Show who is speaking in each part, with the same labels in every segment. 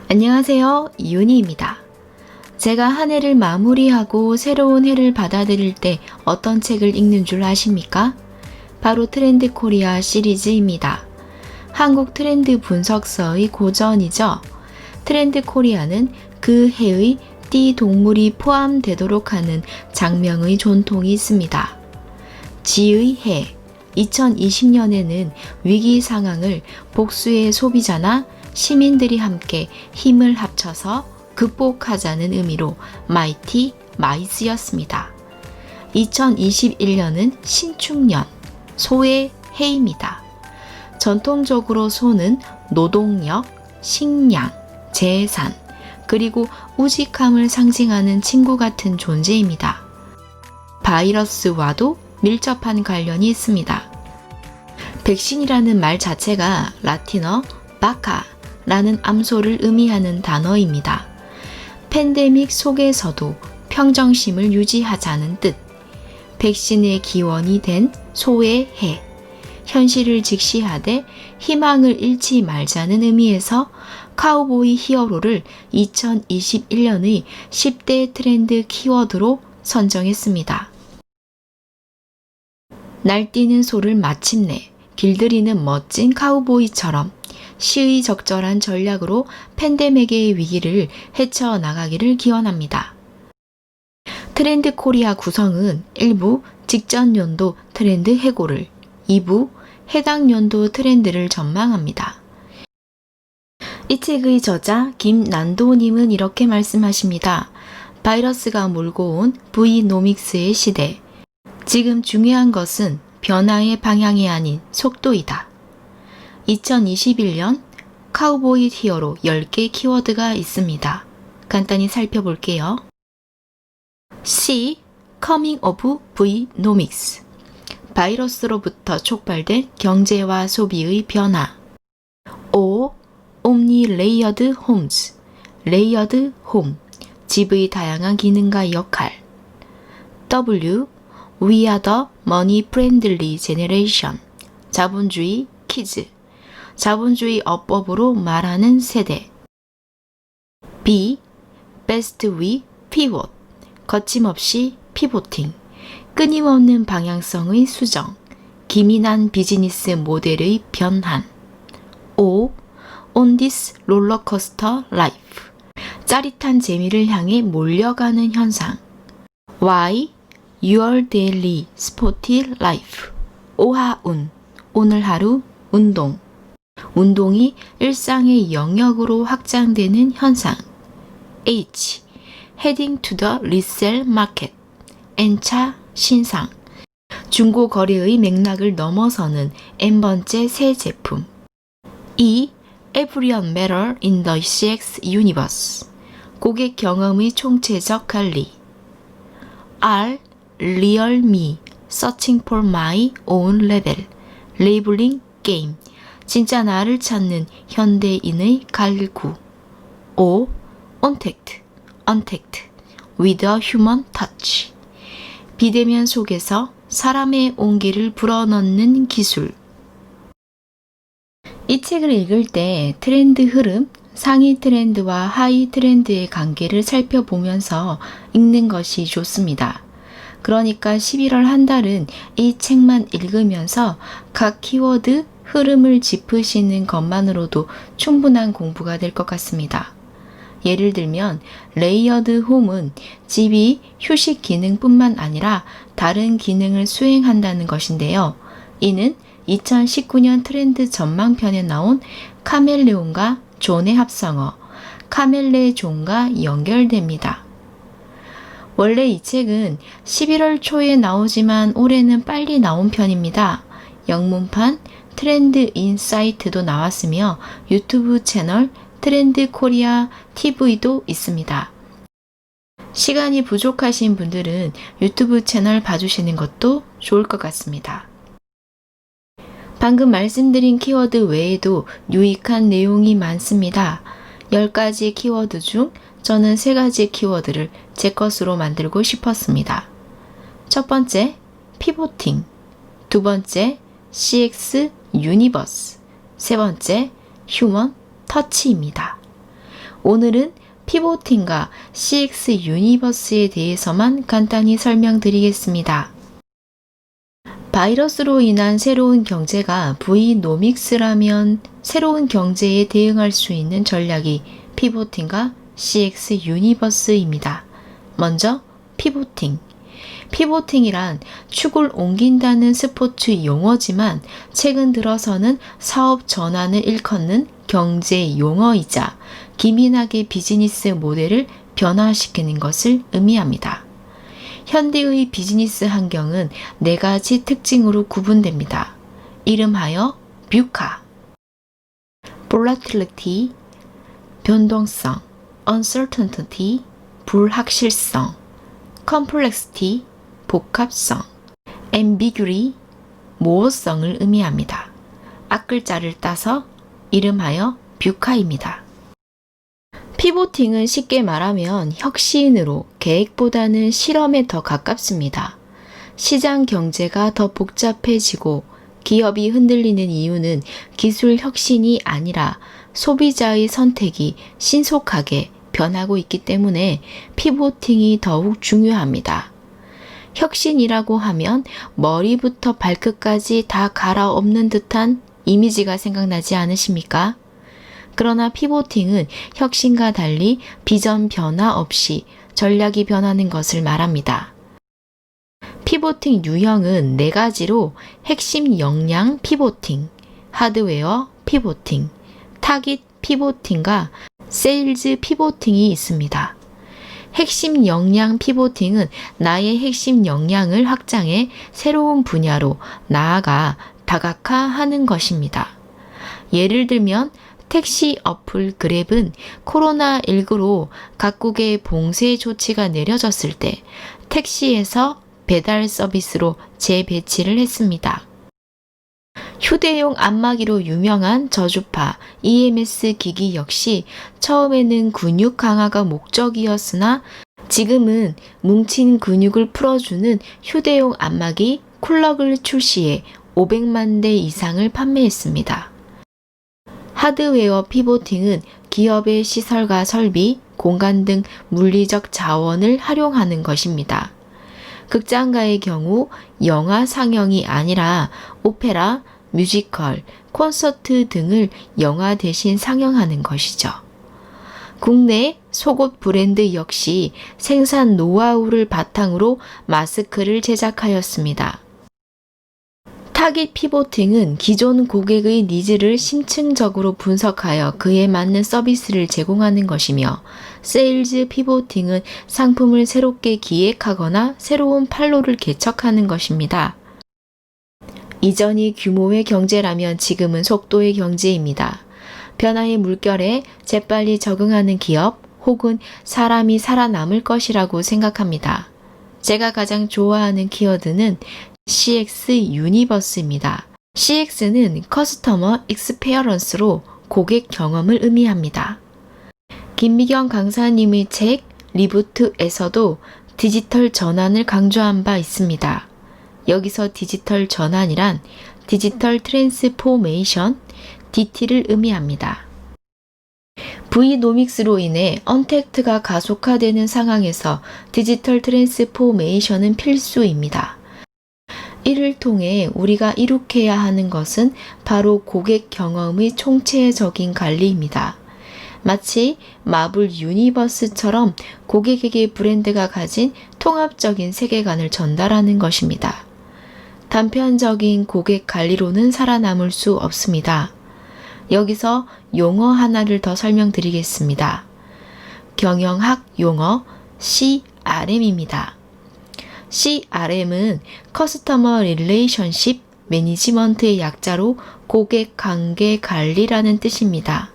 Speaker 1: 안녕하세요. 이윤희입니다. 제가 한 해를 마무리하고 새로운 해를 받아들일 때 어떤 책을 읽는 줄 아십니까? 바로 트렌드 코리아 시리즈입니다. 한국 트렌드 분석서의 고전이죠. 트렌드 코리아는 그 해의 띠 동물이 포함되도록 하는 장명의 전통이 있습니다. 지의 해 2020년에는 위기 상황을 복수의 소비자나 시민들이 함께 힘을 합쳐서 극복하자는 의미로 마이티 마이스였습니다. 2021년은 신축년, 소의 해입니다. 전통적으로 소는 노동력, 식량, 재산, 그리고 우직함을 상징하는 친구 같은 존재입니다. 바이러스와도 밀접한 관련이 있습니다. 백신이라는 말 자체가 라틴어 바카라는 암소를 의미하는 단어입니다. 팬데믹 속에서도 평정심을 유지하자는 뜻, 백신의 기원이 된 소의 해, 현실을 직시하되 희망을 잃지 말자는 의미에서 카우보이 히어로를 2021년의 10대 트렌드 키워드로 선정했습니다. 날뛰는 소를 마침내 길들이는 멋진 카우보이처럼 시의 적절한 전략으로 팬데믹의 위기를 헤쳐나가기를 기원합니다. 트렌드 코리아 구성은 1부 직전 연도 트렌드 해고를, 2부 해당 연도 트렌드를 전망합니다. 이 책의 저자 김난도님은 이렇게 말씀하십니다. 바이러스가 몰고 온 V노믹스의 시대. 지금 중요한 것은 변화의 방향이 아닌 속도이다. 2021년 카우보이 히어로 10개 키워드가 있습니다. 간단히 살펴볼게요. C. Coming of Vnomics. 바이러스로부터 촉발된 경제와 소비의 변화. O. Omni Layered Homes. 레이어드 홈. 집의 다양한 기능과 역할. W. We are the money friendly generation. 자본주의 키즈. 자본주의 어법으로 말하는 세대. B. Best we pivot. 거침없이 피보팅. 끊임없는 방향성의 수정. 기민한 비즈니스 모델의 변환. O. On this rollercoaster life. 짜릿한 재미를 향해 몰려가는 현상. Y. Your daily sporty life. 오하운. 오늘 하루 운동. 운동이 일상의 영역으로 확장되는 현상. H. Heading to the resale market. N차 신상. 중고 거래의 맥락을 넘어서는 N번째 새 제품. E. Everyone matter in the CX universe. 고객 경험의 총체적 관리. R. Real me. Searching for my own level. 레이블링 게임. 진짜 나를 찾는 현대인의 갈구. O. Untact. With a human touch. 비대면 속에서 사람의 온기를 불어넣는 기술. 이 책을 읽을 때 트렌드 흐름, 상위 트렌드와 하위 트렌드의 관계를 살펴보면서 읽는 것이 좋습니다. 그러니까 11월 한 달은 이 책만 읽으면서 각 키워드 흐름을 짚으시는 것만으로도 충분한 공부가 될 것 같습니다. 예를 들면 레이어드 홈은 집이 휴식 기능뿐만 아니라 다른 기능을 수행한다는 것인데요. 이는 2019년 트렌드 전망편에 나온 카멜레온과 존의 합성어 카멜레 존과 연결됩니다. 원래 이 책은 11월 초에 나오지만 올해는 빨리 나온 편입니다. 영문판 트렌드 인사이트도 나왔으며 유튜브 채널 트렌드 코리아 TV도 있습니다. 시간이 부족하신 분들은 유튜브 채널 봐주시는 것도 좋을 것 같습니다. 방금 말씀드린 키워드 외에도 유익한 내용이 많습니다. 10가지 키워드 중 저는 3가지 키워드를 제 것으로 만들고 싶었습니다. 첫 번째, 피보팅. 두 번째, CX 유니버스. 세 번째, 휴먼 터치입니다. 오늘은 피보팅과 CX 유니버스에 대해서만 간단히 설명드리겠습니다. 바이러스로 인한 새로운 경제가 V노믹스라면 새로운 경제에 대응할 수 있는 전략이 피보팅과 CX 유니버스입니다. 먼저 피보팅. 피보팅이란 축을 옮긴다는 스포츠 용어지만 최근 들어서는 사업 전환을 일컫는 경제 용어이자 기민하게 비즈니스 모델을 변화시키는 것을 의미합니다. 현대의 비즈니스 환경은 4가지 특징으로 구분됩니다. 이름하여 뷰카, volatility, 변동성, uncertainty, 불확실성, complexity, 복합성, ambiguity, 모호성을 의미합니다. 앞글자를 따서 이름하여 뷰카입니다. 피보팅은 쉽게 말하면 혁신으로 계획보다는 실험에 더 가깝습니다. 시장 경제가 더 복잡해지고 기업이 흔들리는 이유는 기술 혁신이 아니라 소비자의 선택이 신속하게 변하고 있기 때문에 피보팅이 더욱 중요합니다. 혁신이라고 하면 머리부터 발끝까지 다 갈아엎는 듯한 이미지가 생각나지 않으십니까? 그러나 피보팅은 혁신과 달리 비전 변화 없이 전략이 변하는 것을 말합니다. 피보팅 유형은 4가지로 핵심 역량 피보팅, 하드웨어 피보팅, 타깃 피보팅과 세일즈 피보팅이 있습니다. 핵심 역량 피보팅은 나의 핵심 역량을 확장해 새로운 분야로 나아가 다각화하는 것입니다. 예를 들면 택시 어플 그랩은 코로나19로 각국의 봉쇄 조치가 내려졌을 때 택시에서 배달 서비스로 재배치를 했습니다. 휴대용 안마기로 유명한 저주파 EMS 기기 역시 처음에는 근육 강화가 목적이었으나 지금은 뭉친 근육을 풀어주는 휴대용 안마기 쿨럭을 출시해 500만 대 이상을 판매했습니다. 하드웨어 피보팅은 기업의 시설과 설비, 공간 등 물리적 자원을 활용하는 것입니다. 극장가의 경우 영화 상영이 아니라 오페라, 뮤지컬, 콘서트 등을 영화 대신 상영하는 것이죠. 국내 속옷 브랜드 역시 생산 노하우를 바탕으로 마스크를 제작하였습니다. 타깃 피보팅은 기존 고객의 니즈를 심층적으로 분석하여 그에 맞는 서비스를 제공하는 것이며 세일즈 피보팅은 상품을 새롭게 기획하거나 새로운 판로를 개척하는 것입니다. 이전이 규모의 경제라면 지금은 속도의 경제입니다. 변화의 물결에 재빨리 적응하는 기업 혹은 사람이 살아남을 것이라고 생각합니다. 제가 가장 좋아하는 키워드는 CX 유니버스입니다. CX는 커스터머 익스페어런스로 고객 경험을 의미합니다. 김미경 강사님의 책 리부트에서도 디지털 전환을 강조한 바 있습니다. 여기서 디지털 전환이란 디지털 트랜스포메이션, DT를 의미합니다. V노믹스로 인해 언택트가 가속화되는 상황에서 디지털 트랜스포메이션은 필수입니다. 이를 통해 우리가 이룩해야 하는 것은 바로 고객 경험의 총체적인 관리입니다. 마치 마블 유니버스처럼 고객에게 브랜드가 가진 통합적인 세계관을 전달하는 것입니다. 단편적인 고객 관리로는 살아남을 수 없습니다. 여기서 용어 하나를 더 설명드리겠습니다. 경영학 용어 CRM입니다. CRM은 커스터머 릴레이션십 매니지먼트의 약자로 고객 관계 관리라는 뜻입니다.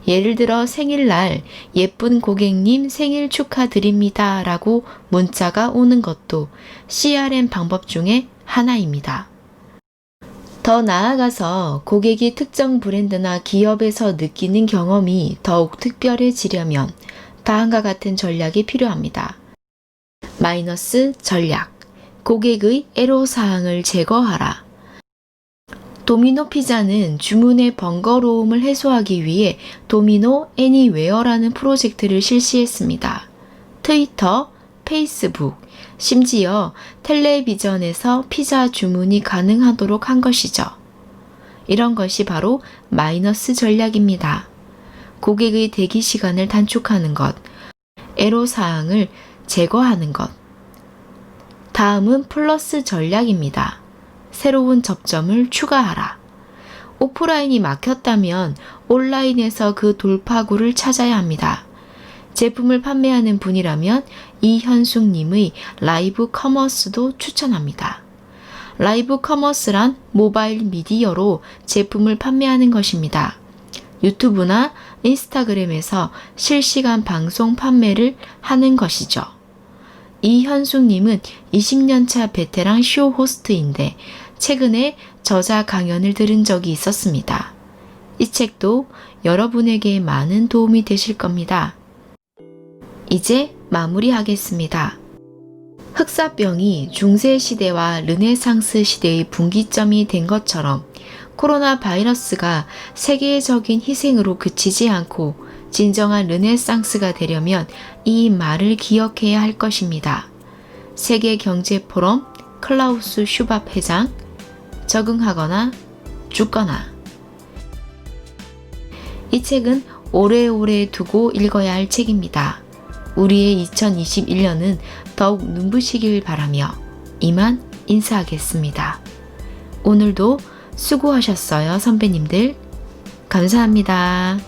Speaker 1: 예를 들어 생일날 예쁜 고객님 생일 축하드립니다 라고 문자가 오는 것도 CRM 방법 중에 하나입니다. 더 나아가서 고객이 특정 브랜드나 기업에서 느끼는 경험이 더욱 특별해지려면 다음과 같은 전략이 필요합니다. 마이너스 전략, 고객의 애로사항을 제거하라. 도미노 피자는 주문의 번거로움을 해소하기 위해 도미노 애니웨어라는 프로젝트를 실시했습니다. 트위터, 페이스북, 심지어 텔레비전에서 피자 주문이 가능하도록 한 것이죠. 이런 것이 바로 마이너스 전략입니다. 고객의 대기 시간을 단축하는 것, 애로사항을 제거하는 것. 다음은 플러스 전략입니다. 새로운 접점을 추가하라. 오프라인이 막혔다면 온라인에서 그 돌파구를 찾아야 합니다. 제품을 판매하는 분이라면 이현숙님의 라이브 커머스도 추천합니다. 라이브 커머스란 모바일 미디어로 제품을 판매하는 것입니다. 유튜브나 인스타그램에서 실시간 방송 판매를 하는 것이죠. 이현숙님은 20년차 베테랑 쇼 호스트인데 최근에 저자 강연을 들은 적이 있었습니다. 이 책도 여러분에게 많은 도움이 되실 겁니다. 이제 마무리하겠습니다. 흑사병이 중세시대와 르네상스 시대의 분기점이 된 것처럼 코로나 바이러스가 세계적인 희생으로 그치지 않고 진정한 르네상스가 되려면 이 말을 기억해야 할 것입니다. 세계경제포럼 클라우스 슈밥 회장, 적응하거나 죽거나. 이 책은 오래오래 두고 읽어야 할 책입니다. 우리의 2021년은 더욱 눈부시길 바라며 이만 인사하겠습니다. 오늘도 수고하셨어요, 선배님들. 감사합니다.